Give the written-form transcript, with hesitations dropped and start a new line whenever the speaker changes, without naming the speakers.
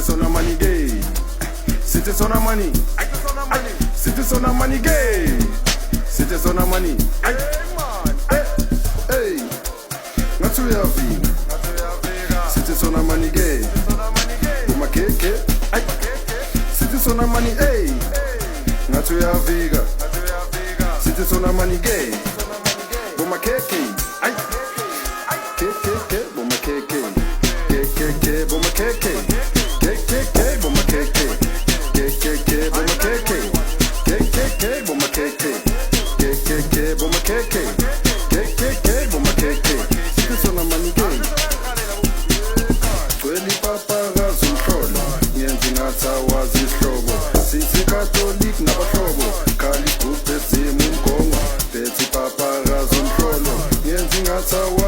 sona money gay. City sona money. City sona money gay. City sona money. Hey, ngathi uyafika. City sona money gay. Uma keke. City sona money hey. Ngathi uyafika. City sona money gay. Uma keke. Keke, boma keke. Keke, boma keke. Keke, boma keke. Keke, boma keke. Keke, boma keke. Keke, boma keke. Keke, boma keke. City sona money gay. Tweli paparazi umhlolo. Ngenzi ngathi awazi isihlobo. Sithi Catholic nabahlobo. Khali group ezimu umgongo. Bethi paparazi umhlolo. Ngenzi ngathi awazi